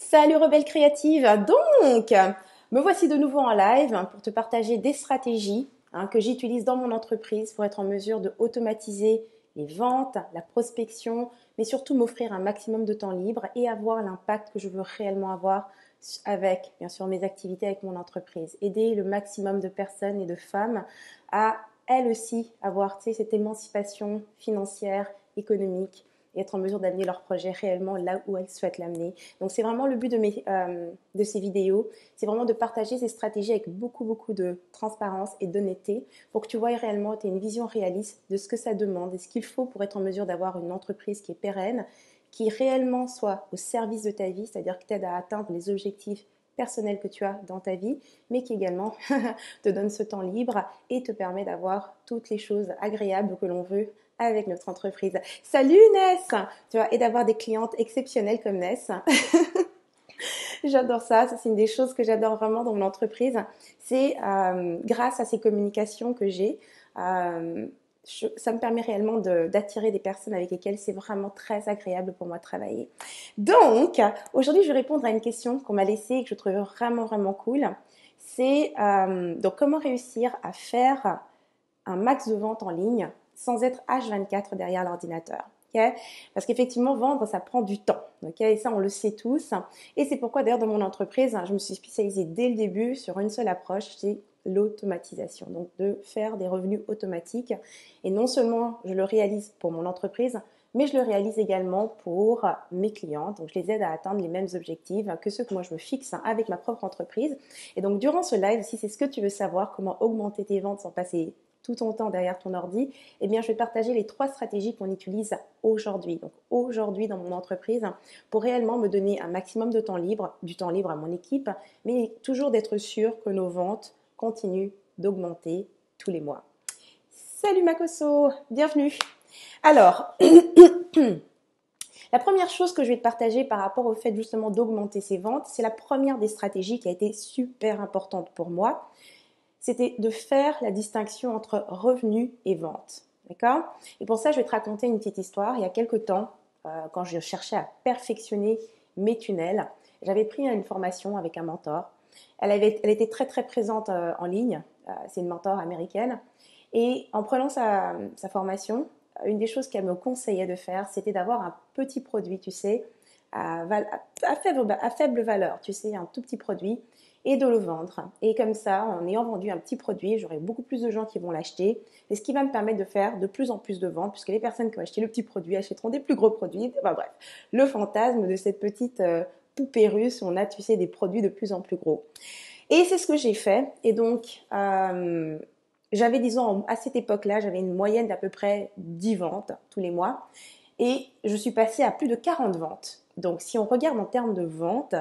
Salut rebelle créative. Donc, me voici de nouveau en live pour te partager des stratégies que j'utilise dans mon entreprise pour être en mesure de automatiser les ventes, la prospection, mais surtout m'offrir un maximum de temps libre et avoir l'impact que je veux réellement avoir avec, bien sûr, mes activités avec mon entreprise. Aider le maximum de personnes et de femmes à, elles aussi, avoir, cette émancipation financière, économique et être en mesure d'amener leur projet réellement là où elles souhaitent l'amener. Donc c'est vraiment le but de ces vidéos, c'est vraiment de partager ces stratégies avec beaucoup de transparence et d'honnêteté pour que tu vois réellement, tu aies une vision réaliste de ce que ça demande et ce qu'il faut pour être en mesure d'avoir une entreprise qui est pérenne, qui réellement soit au service de ta vie, c'est-à-dire qui t'aide à atteindre les objectifs personnels que tu as dans ta vie, mais qui également te donne ce temps libre et te permet d'avoir toutes les choses agréables que l'on veut avec notre entreprise. Salut Ness, tu vois, et d'avoir des clientes exceptionnelles comme Ness. J'adore ça, c'est une des choses que j'adore vraiment dans mon entreprise. C'est grâce à ces communications que j'ai, ça me permet réellement d'attirer des personnes avec lesquelles c'est vraiment très agréable pour moi de travailler. Donc, aujourd'hui, je vais répondre à une question qu'on m'a laissée et que je trouve vraiment cool. C'est donc comment réussir à faire un max de ventes en ligne sans être H24 derrière l'ordinateur. Okay? Parce qu'effectivement, vendre, ça prend du temps. Okay? Et ça, on le sait tous. Et c'est pourquoi, d'ailleurs, dans mon entreprise, je me suis spécialisée dès le début sur une seule approche, c'est l'automatisation. Donc, de faire des revenus automatiques. Et non seulement je le réalise pour mon entreprise, mais je le réalise également pour mes clients. Donc, je les aide à atteindre les mêmes objectifs que ceux que moi je me fixe avec ma propre entreprise. Et donc, durant ce live, si c'est ce que tu veux savoir, comment augmenter tes ventes sans passer tout ton temps derrière ton ordi, eh bien, je vais te partager les 3 stratégies qu'on utilise aujourd'hui. Donc, aujourd'hui dans mon entreprise, pour réellement me donner un maximum de temps libre, du temps libre à mon équipe, mais toujours d'être sûr que nos ventes continuent d'augmenter tous les mois. Salut Makoso, bienvenue. Alors, la première chose que je vais te partager par rapport au fait justement d'augmenter ses ventes, c'est la première des stratégies qui a été super importante pour moi. C'était de faire la distinction entre revenus et vente. D'accord? Et pour ça, je vais te raconter une petite histoire. Il y a quelques temps, quand je cherchais à perfectionner mes tunnels, j'avais pris une formation avec un mentor. Elle était très présente en ligne. C'est une mentor américaine. Et en prenant sa formation, une des choses qu'elle me conseillait de faire, c'était d'avoir un petit produit, tu sais, à faible valeur, tu sais, un tout petit produit, et de le vendre. Et comme ça, en ayant vendu un petit produit, j'aurai beaucoup plus de gens qui vont l'acheter. Et ce qui va me permettre de faire de plus en plus de ventes, puisque les personnes qui vont acheter le petit produit achèteront des plus gros produits. Enfin bref, le fantasme de cette petite poupée russe où on a, tu sais, des produits de plus en plus gros. Et c'est ce que j'ai fait. Et donc, j'avais, disons, à cette époque-là, j'avais une moyenne d'à peu près 10 ventes tous les mois. Et je suis passée à plus de 40 ventes. Donc, si on regarde en termes de ventes,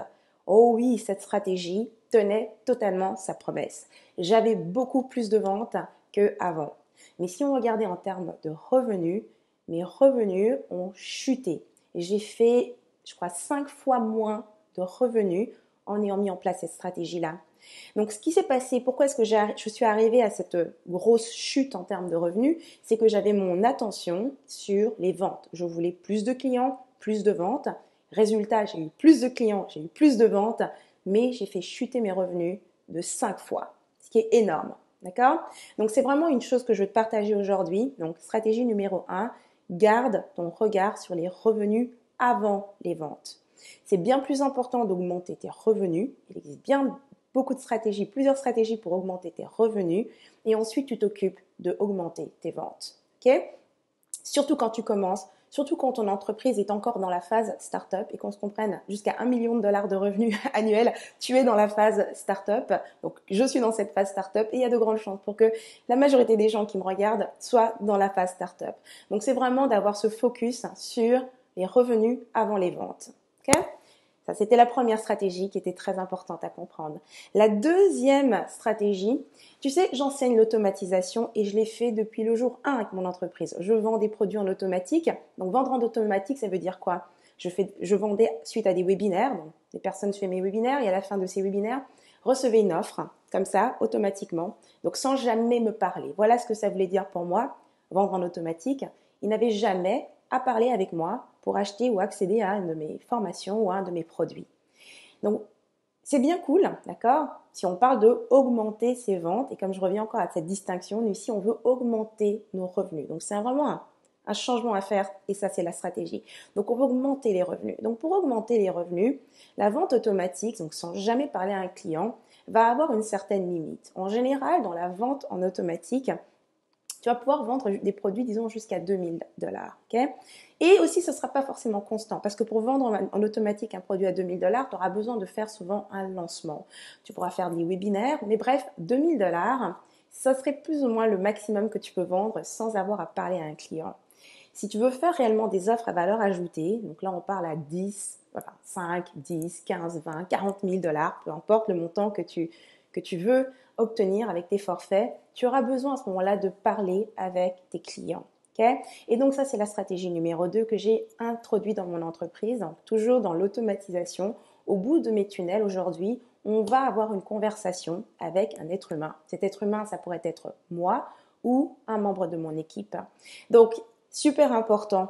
oh oui, cette stratégie tenait totalement sa promesse. J'avais beaucoup plus de ventes qu'avant. Mais si on regardait en termes de revenus, mes revenus ont chuté. Et j'ai fait, je crois, 5 fois moins de revenus en ayant mis en place cette stratégie-là. Donc, ce qui s'est passé, pourquoi est-ce que je suis arrivée à cette grosse chute en termes de revenus, c'est que j'avais mon attention sur les ventes. Je voulais plus de clients, plus de ventes. Résultat, j'ai eu plus de clients, j'ai eu plus de ventes, mais j'ai fait chuter mes revenus de 5 fois, ce qui est énorme. D'accord? Donc, c'est vraiment une chose que je veux te partager aujourd'hui. Donc, stratégie numéro 1, garde ton regard sur les revenus avant les ventes. C'est bien plus important d'augmenter tes revenus. Il existe bien beaucoup de stratégies, plusieurs stratégies pour augmenter tes revenus. Et ensuite, tu t'occupes d'augmenter tes ventes. Ok? Surtout quand tu commences, surtout quand ton entreprise est encore dans la phase start-up et qu'on se comprenne jusqu'à 1 million de dollars de revenus annuels, tu es dans la phase start-up. Donc, je suis dans cette phase start-up et il y a de grandes chances pour que la majorité des gens qui me regardent soient dans la phase start-up. Donc, c'est vraiment d'avoir ce focus sur les revenus avant les ventes. Ok? Ça, c'était la première stratégie qui était très importante à comprendre. La deuxième stratégie, tu sais, j'enseigne l'automatisation et je l'ai fait depuis le jour 1 avec mon entreprise. Je vends des produits en automatique. Donc, vendre en automatique, ça veut dire quoi? Je vendais suite à des webinaires. Donc, les personnes suivaient mes webinaires et à la fin de ces webinaires, recevaient une offre, comme ça, automatiquement. Donc, sans jamais me parler. Voilà ce que ça voulait dire pour moi, vendre en automatique. Ils n'avaient jamais à parler avec moi pour acheter ou accéder à une de mes formations ou à un de mes produits. Donc, c'est bien cool, d'accord? Si on parle de augmenter ses ventes, et comme je reviens encore à cette distinction, nous ici, on veut augmenter nos revenus. Donc, c'est vraiment un changement à faire, et ça, c'est la stratégie. Donc, on veut augmenter les revenus. Donc, pour augmenter les revenus, la vente automatique, donc sans jamais parler à un client, va avoir une certaine limite. En général, dans la vente en automatique, tu vas pouvoir vendre des produits, disons, jusqu'à 2000 $. Okay, et aussi, ce ne sera pas forcément constant parce que pour vendre en automatique un produit à 2000 $, tu auras besoin de faire souvent un lancement. Tu pourras faire des webinaires, mais bref, 2000 $, ça serait plus ou moins le maximum que tu peux vendre sans avoir à parler à un client. Si tu veux faire réellement des offres à valeur ajoutée, donc là on parle à 10, voilà, 5, 10, 15, 20, 40 000 $, peu importe le montant que tu veux obtenir avec tes forfaits, tu auras besoin à ce moment-là de parler avec tes clients. Okay? Et donc ça, c'est la stratégie numéro 2 que j'ai introduite dans mon entreprise, toujours dans l'automatisation. Au bout de mes tunnels aujourd'hui, on va avoir une conversation avec un être humain. Cet être humain, ça pourrait être moi ou un membre de mon équipe. Donc, super important,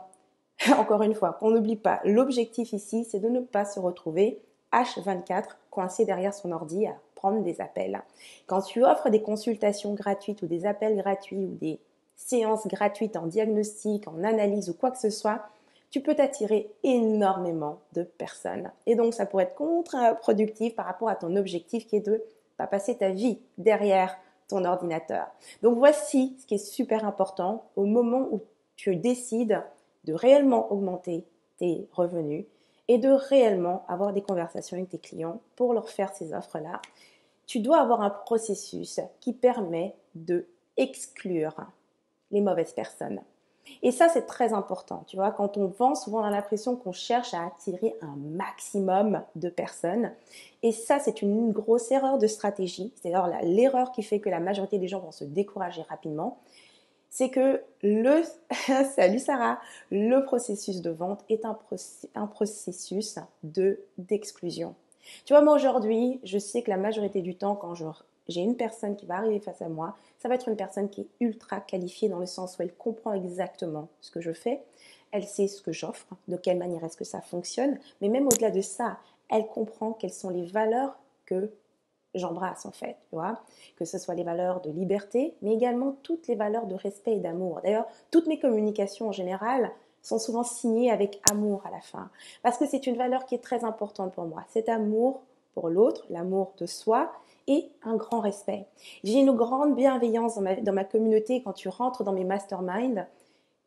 encore une fois, qu'on n'oublie pas, l'objectif ici, c'est de ne pas se retrouver H24 coincé derrière son ordi à prendre des appels. Quand tu offres des consultations gratuites ou des appels gratuits ou des séances gratuites en diagnostic, en analyse ou quoi que ce soit, tu peux t'attirer énormément de personnes. Et donc, ça pourrait être contre-productif par rapport à ton objectif qui est de pas passer ta vie derrière ton ordinateur. Donc, voici ce qui est super important au moment où tu décides de réellement augmenter tes revenus et de réellement avoir des conversations avec tes clients pour leur faire ces offres-là. Tu dois avoir un processus qui permet de exclure les mauvaises personnes. Et ça, c'est très important. Tu vois, quand on vend, souvent on a l'impression qu'on cherche à attirer un maximum de personnes. Et ça, c'est une grosse erreur de stratégie. C'est d'ailleurs l'erreur qui fait que la majorité des gens vont se décourager rapidement. C'est que salut Sarah, le processus de vente est un processus d'exclusion. Tu vois, moi aujourd'hui, je sais que la majorité du temps, quand j'ai une personne qui va arriver face à moi, ça va être une personne qui est ultra qualifiée dans le sens où elle comprend exactement ce que je fais, elle sait ce que j'offre, de quelle manière est-ce que ça fonctionne, mais même au-delà de ça, elle comprend quelles sont les valeurs que j'embrasse en fait, tu vois, que ce soit les valeurs de liberté, mais également toutes les valeurs de respect et d'amour. D'ailleurs, toutes mes communications en général sont souvent signées avec amour à la fin, parce que c'est une valeur qui est très importante pour moi. Cet amour pour l'autre, l'amour de soi et un grand respect. J'ai une grande bienveillance dans ma communauté. Quand tu rentres dans mes masterminds,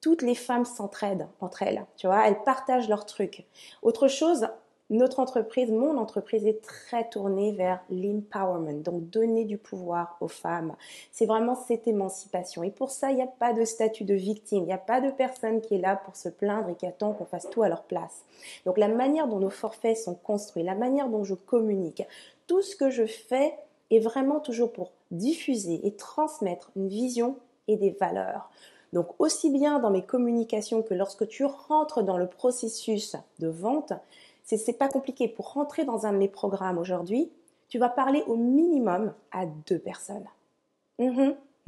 toutes les femmes s'entraident entre elles, tu vois, elles partagent leurs trucs. Autre chose, notre entreprise, mon entreprise est très tournée vers l'empowerment, donc donner du pouvoir aux femmes. C'est vraiment cette émancipation. Et pour ça, il n'y a pas de statut de victime, il n'y a pas de personne qui est là pour se plaindre et qui attend qu'on fasse tout à leur place. Donc la manière dont nos forfaits sont construits, la manière dont je communique, tout ce que je fais est vraiment toujours pour diffuser et transmettre une vision et des valeurs. Donc aussi bien dans mes communications que lorsque tu rentres dans le processus de vente, c'est pas compliqué. Pour rentrer dans un de mes programmes aujourd'hui, tu vas parler au minimum à 2 personnes.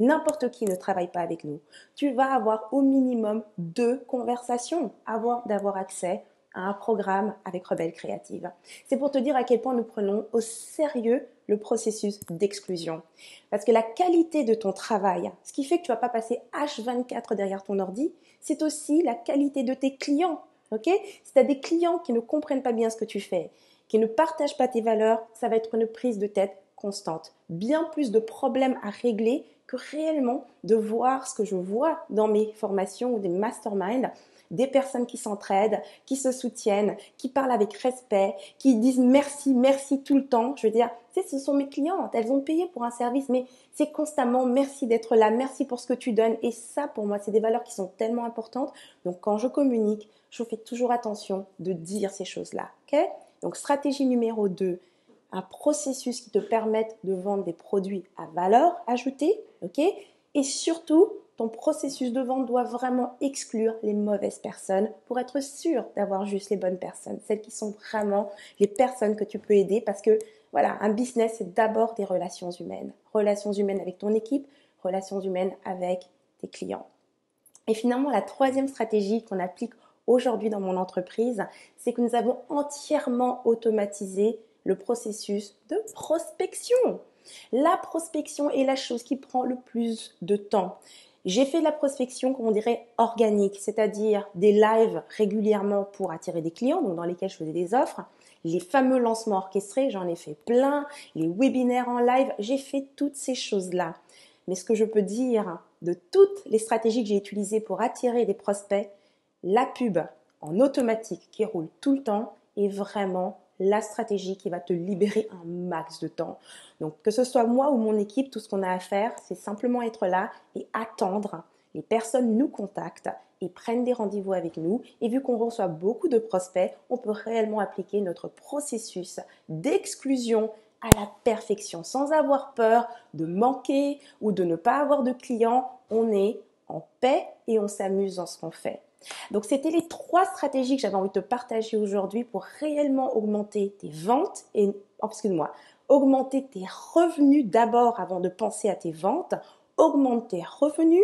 N'importe qui ne travaille pas avec nous. Tu vas avoir au minimum 2 conversations avant d'avoir accès à un programme avec Rebelle Créative. C'est pour te dire à quel point nous prenons au sérieux le processus d'exclusion. Parce que la qualité de ton travail, ce qui fait que tu ne vas pas passer H24 derrière ton ordi, c'est aussi la qualité de tes clients. Okay? Si tu as des clients qui ne comprennent pas bien ce que tu fais, qui ne partagent pas tes valeurs, ça va être une prise de tête constante. Bien plus de problèmes à régler que réellement de voir ce que je vois dans mes formations ou des masterminds, des personnes qui s'entraident, qui se soutiennent, qui parlent avec respect, qui disent merci, merci tout le temps. Je veux dire, tu sais, ce sont mes clientes, elles ont payé pour un service, mais c'est constamment merci d'être là, merci pour ce que tu donnes. Et ça, pour moi, c'est des valeurs qui sont tellement importantes. Donc, quand je communique, je fais toujours attention de dire ces choses-là. Okay? Donc, stratégie numéro 2, un processus qui te permette de vendre des produits à valeur ajoutée, ok? Et surtout, ton processus de vente doit vraiment exclure les mauvaises personnes pour être sûr d'avoir juste les bonnes personnes, celles qui sont vraiment les personnes que tu peux aider parce que voilà, un business, c'est d'abord des relations humaines avec ton équipe, relations humaines avec tes clients. Et finalement, la troisième stratégie qu'on applique aujourd'hui dans mon entreprise, c'est que nous avons entièrement automatisé le processus de prospection. La prospection est la chose qui prend le plus de temps. J'ai fait de la prospection, comme on dirait, organique, c'est-à-dire des lives régulièrement pour attirer des clients, donc dans lesquels je faisais des offres. Les fameux lancements orchestrés, j'en ai fait plein. Les webinaires en live, j'ai fait toutes ces choses-là. Mais ce que je peux dire de toutes les stratégies que j'ai utilisées pour attirer des prospects, la pub en automatique qui roule tout le temps est vraiment la stratégie qui va te libérer un max de temps. Donc que ce soit moi ou mon équipe, tout ce qu'on a à faire, c'est simplement être là et attendre. Les personnes nous contactent et prennent des rendez-vous avec nous. Et vu qu'on reçoit beaucoup de prospects, on peut réellement appliquer notre processus d'exclusion à la perfection, sans avoir peur de manquer ou de ne pas avoir de clients. On est en paix et on s'amuse dans ce qu'on fait. Donc, c'était les 3 stratégies que j'avais envie de te partager aujourd'hui pour réellement augmenter tes ventes et, augmenter tes revenus d'abord avant de penser à tes ventes, augmente tes revenus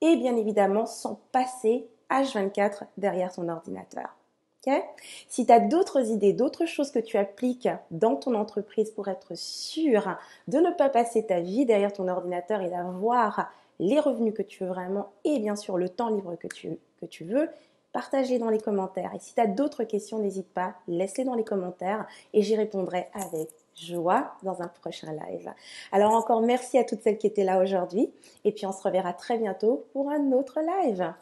et bien évidemment sans passer H24 derrière ton ordinateur. Okay? Si tu as d'autres idées, d'autres choses que tu appliques dans ton entreprise pour être sûr de ne pas passer ta vie derrière ton ordinateur et d'avoir les revenus que tu veux vraiment et bien sûr le temps libre que tu veux, partage-les dans les commentaires. Et si tu as d'autres questions, n'hésite pas, laisse-les dans les commentaires et j'y répondrai avec joie dans un prochain live. Alors encore merci à toutes celles qui étaient là aujourd'hui et puis on se reverra très bientôt pour un autre live.